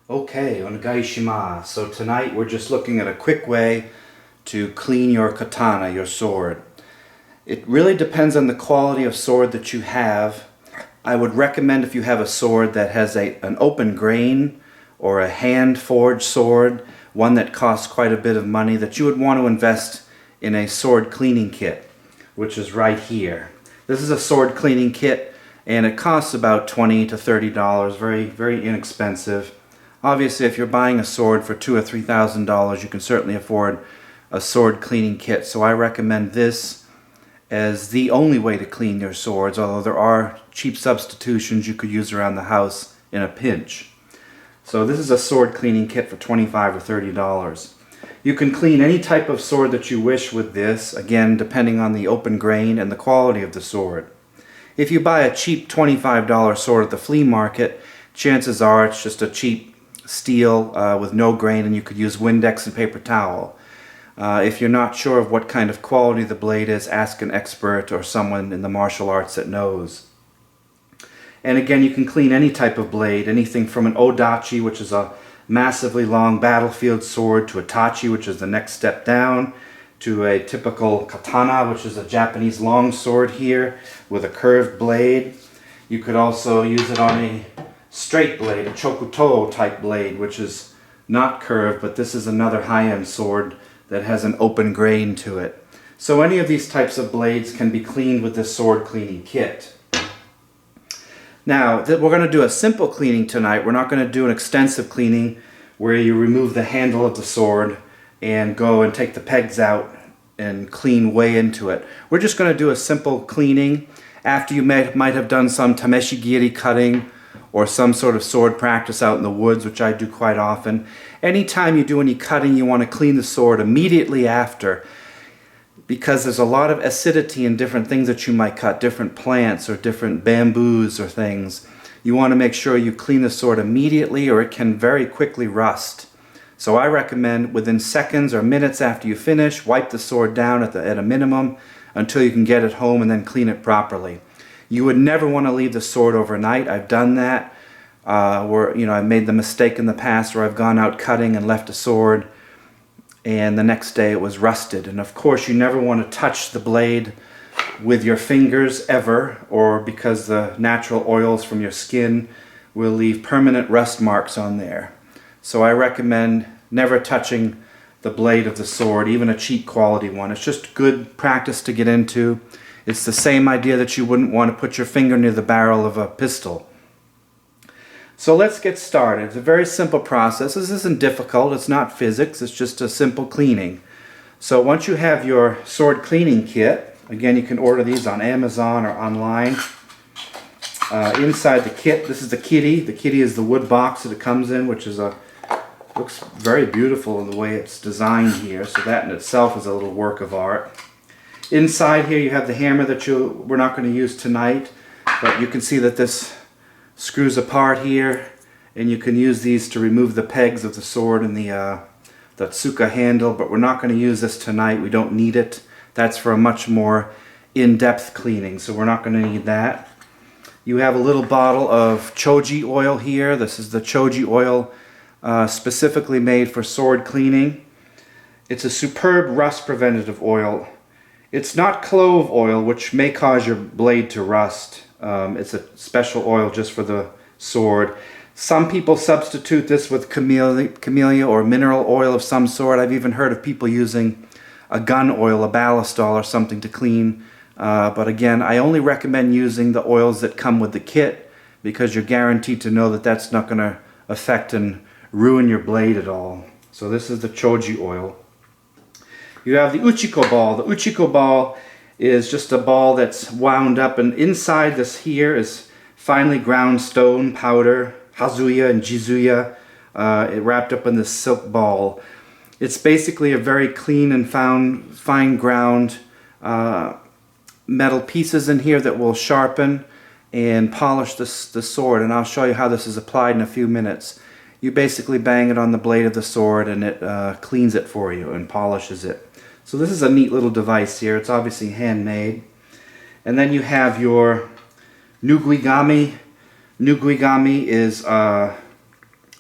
Okay, onegaishimasu. So tonight we're just looking at a quick way to clean your katana, your sword. It really depends on the quality of sword that you have. I would recommend if you have a sword that has an open grain or a hand-forged sword, one that costs quite a bit of money, that you would want to invest in a sword cleaning kit, which is right here. This is a sword cleaning kit and it costs about $20 to $30, very inexpensive. Obviously, if you're buying a sword for $2,000 or $3,000, you can certainly afford a sword cleaning kit. So I recommend this as the only way to clean your swords, although there are cheap substitutions you could use around the house in a pinch. So this is a sword cleaning kit for $25 or $30. You can clean any type of sword that you wish with this, again, depending on the open grain and the quality of the sword. If you buy a cheap $25 sword at the flea market, chances are it's just a cheap steel with no grain, and you could use Windex and paper towel. If you're not sure of what kind of quality the blade is, ask an expert or someone in the martial arts that knows. And again, you can clean any type of blade, anything from an odachi, which is a massively long battlefield sword, to a tachi, which is the next step down, to a typical katana, which is a Japanese long sword here with a curved blade. You could also use it on a straight blade, a chokuto type blade, which is not curved, but this is another high-end sword that has an open grain to it. So any of these types of blades can be cleaned with this sword cleaning kit. Now, we're going to do a simple cleaning tonight. We're not going to do an extensive cleaning where you remove the handle of the sword and go and take the pegs out and clean way into it. We're just going to do a simple cleaning after you might have done some tameshigiri cutting or some sort of sword practice out in the woods, which I do quite often. Anytime you do any cutting, you want to clean the sword immediately after, because there's a lot of acidity in different things that you might cut, different plants or different bamboos or things. You want to make sure you clean the sword immediately, or it can very quickly rust. So I recommend within seconds or minutes after you finish, wipe the sword down at a minimum until you can get it home and then clean it properly. You would never want to leave the sword overnight. I've done that. I've made the mistake in the past where I've gone out cutting and left a sword and the next day it was rusted. And of course you never want to touch the blade with your fingers ever, or because the natural oils from your skin will leave permanent rust marks on there. So I recommend never touching the blade of the sword, even a cheap quality one. It's just good practice to get into. It's the same idea that you wouldn't want to put your finger near the barrel of a pistol. So let's get started. It's a very simple process. This isn't difficult. It's not physics. It's just a simple cleaning. So once you have your sword cleaning kit, again, you can order these on Amazon or online. Inside the kit, this is the kitty. The kitty is the wood box that it comes in, which is looks very beautiful in the way it's designed here. So that in itself is a little work of art. Inside here you have the hammer that we're not going to use tonight, but you can see that this screws apart here, and you can use these to remove the pegs of the sword and the tsuka handle, but we're not going to use this tonight. We don't need it. That's for a much more in-depth cleaning, so we're not going to need that. You have a little bottle of choji oil here. This is the choji oil specifically made for sword cleaning. It's a superb rust preventative oil. It's not clove oil, which may cause your blade to rust. It's a special oil just for the sword. Some people substitute this with camellia or mineral oil of some sort. I've even heard of people using a gun oil, a ballast oil or something to clean. But again, I only recommend using the oils that come with the kit, because you're guaranteed to know that that's not going to affect and ruin your blade at all. So this is the choji oil. You have the uchiko ball. The uchiko ball is just a ball that's wound up, and inside this here is finely ground stone powder, hazuya and jizuya, wrapped up in this silk ball. It's basically a very clean and fine ground metal pieces in here that will sharpen and polish the sword, and I'll show you how this is applied in a few minutes. You basically bang it on the blade of the sword and it cleans it for you and polishes it. So this is a neat little device here. It's obviously handmade. And then you have your nuguigami. Nuguigami is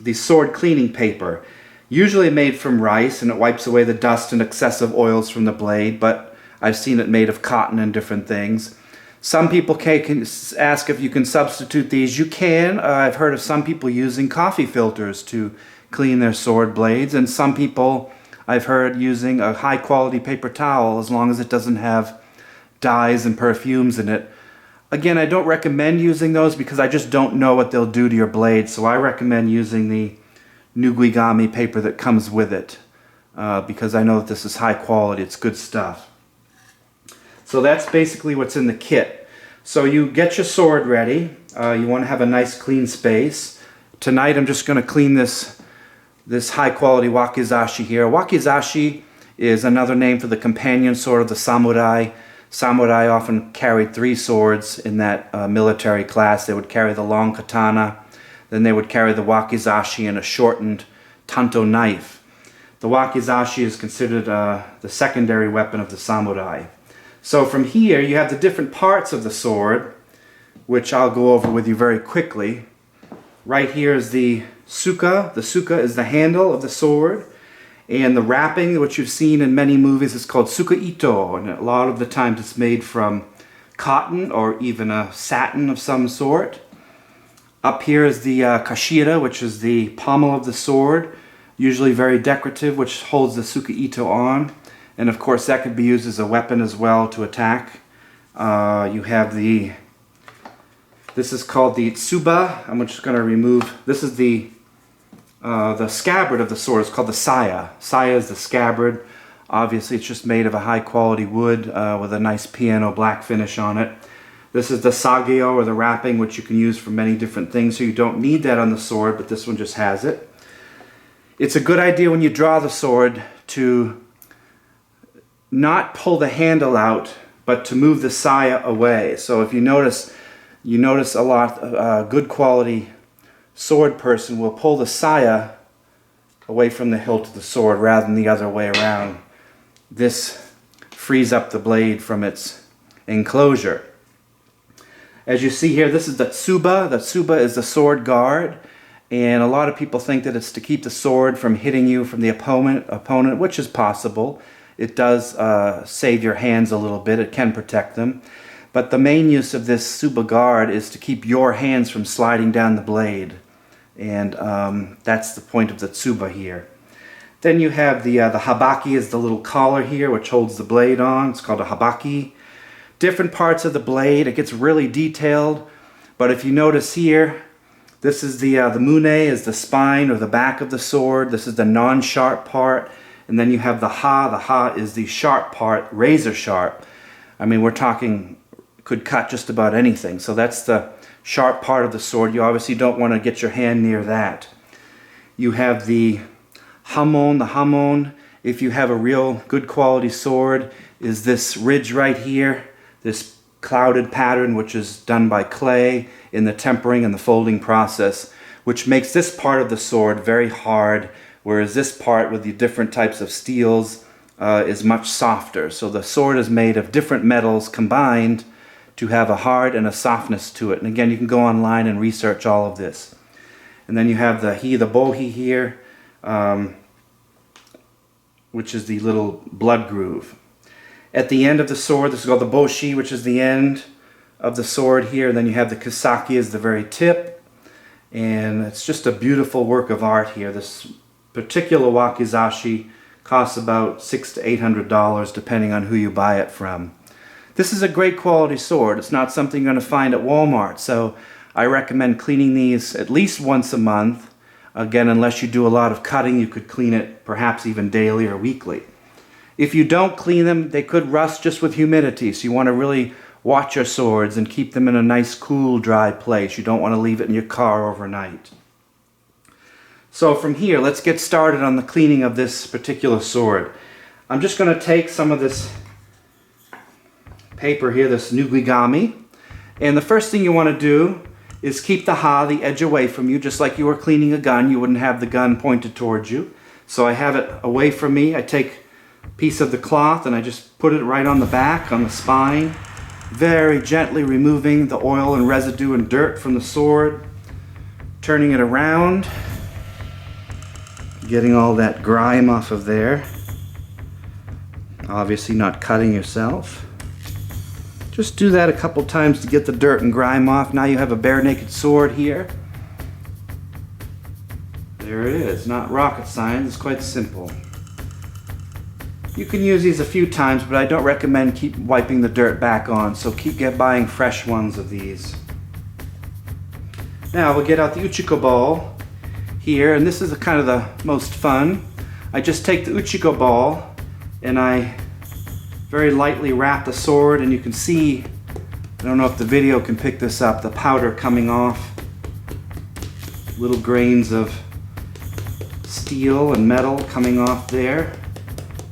the sword cleaning paper, usually made from rice, and it wipes away the dust and excessive oils from the blade, but I've seen it made of cotton and different things. Some people can ask if you can substitute these. You can. I've heard of some people using coffee filters to clean their sword blades, and some people I've heard using a high quality paper towel as long as it doesn't have dyes and perfumes in it. Again, I don't recommend using those because I just don't know what they'll do to your blade, so I recommend using the Nugigami paper that comes with it because I know that this is high quality, it's good stuff. So that's basically what's in the kit. So you get your sword ready. You want to have a nice clean space. Tonight I'm just going to clean this high quality wakizashi here. Wakizashi is another name for the companion sword of the samurai. Samurai often carried 3 swords in that military class. They would carry the long katana, then they would carry the wakizashi and a shortened tanto knife. The wakizashi is considered the secondary weapon of the samurai. So from here you have the different parts of the sword, which I'll go over with you very quickly. Right here is the suka. The suka is the handle of the sword. And the wrapping, which you've seen in many movies, is called suka-ito. And a lot of the times it's made from cotton or even a satin of some sort. Up here is the kashira, which is the pommel of the sword, usually very decorative, which holds the suka-ito on. And of course that could be used as a weapon as well to attack. You have this is called the tsuba. I'm just going to remove, this is the scabbard of the sword. Is called the saya. Saya is the scabbard. Obviously it's just made of a high quality wood with a nice piano black finish on it. This is the sageo, or the wrapping, which you can use for many different things, so you don't need that on the sword, but this one just has it. It's a good idea when you draw the sword to not pull the handle out, but to move the saya away. So if you notice a lot good quality sword person will pull the saya away from the hilt of the sword rather than the other way around. This frees up the blade from its enclosure. As you see here, this is the tsuba. The tsuba is the sword guard, and a lot of people think that it's to keep the sword from hitting you from the opponent, which is possible. It does save your hands a little bit. It can protect them. But the main use of this tsuba guard is to keep your hands from sliding down the blade. And that's the point of the tsuba here. Then you have the habaki is the little collar here, which holds the blade on. It's called a habaki. Different parts of the blade. It gets really detailed. But if you notice here, this is the mune is the spine or the back of the sword. This is the non-sharp part. And then you have the ha. The ha is the sharp part, razor sharp. I mean, we're talking, could cut just about anything. So that's the sharp part of the sword. You obviously don't want to get your hand near that. You have the hamon. The hamon, if you have a real good quality sword, is this ridge right here, this clouded pattern, which is done by clay in the tempering and the folding process, which makes this part of the sword very hard, whereas this part with the different types of steels is much softer. So the sword is made of different metals combined to have a hard and a softness to it. And again, you can go online and research all of this. And then you have the bohi here, which is the little blood groove. At the end of the sword, this is called the boshi, which is the end of the sword here. And then you have the kisaki as the very tip. And it's just a beautiful work of art here. This particular wakizashi costs about $600 to $800 depending on who you buy it from. This is a great quality sword. It's not something you're going to find at Walmart, so I recommend cleaning these at least once a month. Again, unless you do a lot of cutting, you could clean it perhaps even daily or weekly. If you don't clean them, they could rust just with humidity, so you want to really watch your swords and keep them in a nice, cool, dry place. You don't want to leave it in your car overnight. So from here, let's get started on the cleaning of this particular sword. I'm just going to take some of this paper here, this nugigami, and the first thing you want to do is keep the edge away from you, just like you were cleaning a gun. You wouldn't have the gun pointed towards you. So I have it away from me. I take a piece of the cloth and I just put it right on the back, on the spine, very gently removing the oil and residue and dirt from the sword, turning it around, Getting all that grime off of there. Obviously not cutting yourself. Just do that a couple times to get the dirt and grime off. Now you have a bare naked sword here. There it is. Not rocket science, it's quite simple. You can use these a few times, but I don't recommend keep wiping the dirt back on, so keep buying fresh ones of these. Now we'll get out the Uchiko ball here, and this is kind of the most fun. I just take the Uchiko ball and I very lightly wrap the sword, and you can see, I don't know if the video can pick this up, the powder coming off. Little grains of steel and metal coming off there.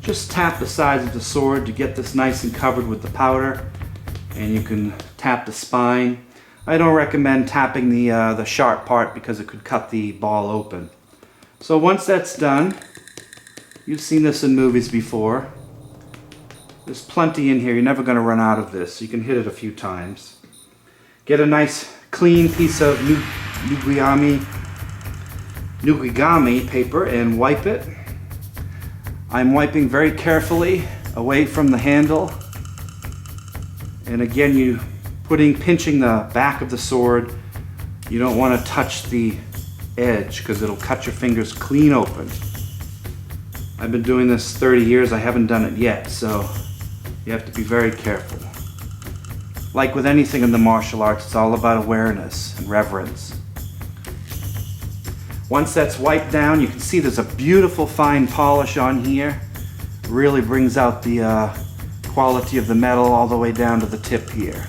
Just tap the sides of the sword to get this nice and covered with the powder, and you can tap the spine. I don't recommend tapping the sharp part because it could cut the ball open. So once that's done, you've seen this in movies before. There's plenty in here. You're never going to run out of this. You can hit it a few times. Get a nice clean piece of nugigami paper and wipe it. I'm wiping very carefully away from the handle. And again, you pinching the back of the sword. You don't want to touch the edge because it'll cut your fingers clean open. I've been doing this 30 years. I haven't done it yet, so you have to be very careful. Like with anything in the martial arts, it's all about awareness and reverence. Once that's wiped down, you can see there's a beautiful fine polish on here. Really brings out the quality of the metal all the way down to the tip here.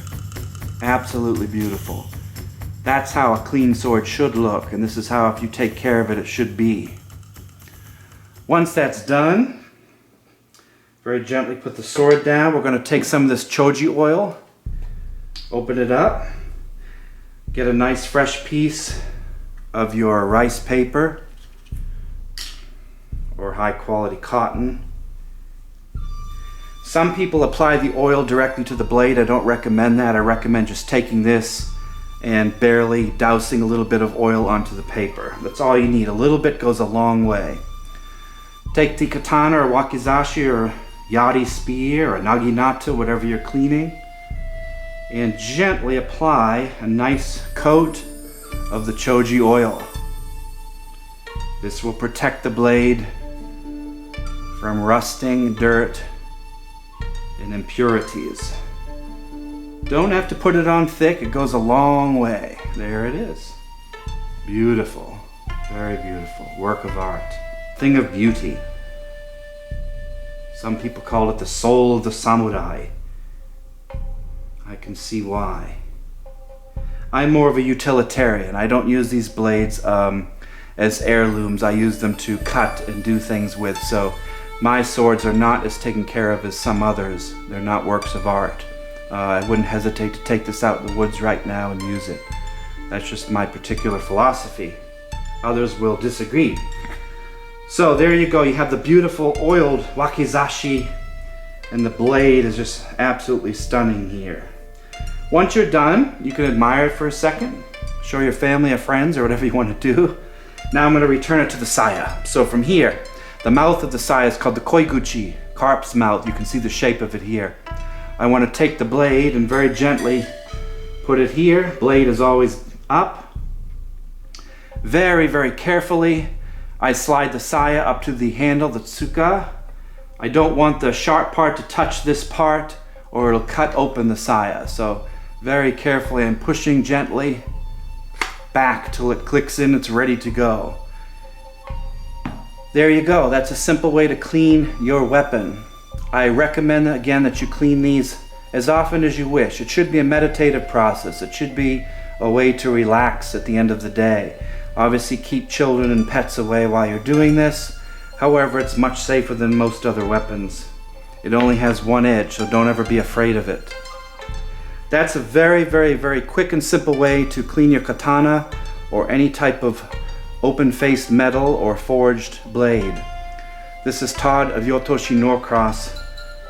Absolutely beautiful. That's how a clean sword should look, and this is how, if you take care of it, it should be. Once that's done, very gently put the sword down. We're going to take some of this choji oil, open it up, get a nice fresh piece of your rice paper or high quality cotton. Some people apply the oil directly to the blade. I don't recommend that. I recommend just taking this and barely dousing a little bit of oil onto the paper. That's all you need. A little bit goes a long way. Take the katana or wakizashi or yari spear or naginata, whatever you're cleaning, and gently apply a nice coat of the choji oil. This will protect the blade from rusting, dirt, and impurities. Don't have to put it on thick. It goes a long way. There it is. Beautiful. Very beautiful. Work of art. Thing of beauty. Some people call it the soul of the samurai. I can see why. I'm more of a utilitarian. I don't use these blades as heirlooms. I use them to cut and do things with. So my swords are not as taken care of as some others. They're not works of art. I wouldn't hesitate to take this out in the woods right now and use it. That's just my particular philosophy. Others will disagree. So there you go. You have the beautiful oiled wakizashi, and the blade is just absolutely stunning here. Once you're done, you can admire it for a second, show your family or friends or whatever you want to do. Now I'm going to return it to the saya. So from here, the mouth of the saya is called the koiguchi, carp's mouth. You can see the shape of it here. I want to take the blade and very gently put it here. Blade is always up. Very, very carefully, I slide the saya up to the handle, the tsuka. I don't want the sharp part to touch this part or it'll cut open the saya. So very carefully I'm pushing gently back till it clicks in, it's ready to go. There you go. That's a simple way to clean your weapon. I recommend again that you clean these as often as you wish. It should be a meditative process. It should be a way to relax at the end of the day. Obviously keep children and pets away while you're doing this. However, it's much safer than most other weapons. It only has one edge, so don't ever be afraid of it. That's a very, very, very quick and simple way to clean your katana or any type of open-faced metal or forged blade. This is Todd of Ryotoshi Norcross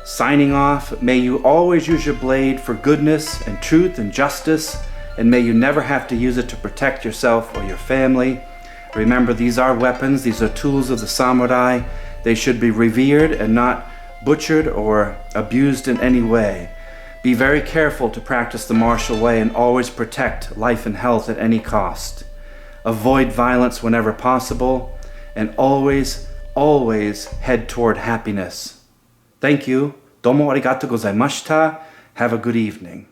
signing off. May you always use your blade for goodness and truth and justice, and may you never have to use it to protect yourself or your family. Remember, these are weapons, these are tools of the samurai. They should be revered and not butchered or abused in any way. Be very careful to practice the martial way and always protect life and health at any cost. Avoid violence whenever possible, and always, always head toward happiness. Thank you. Domo arigatou gozaimashita. Have a good evening.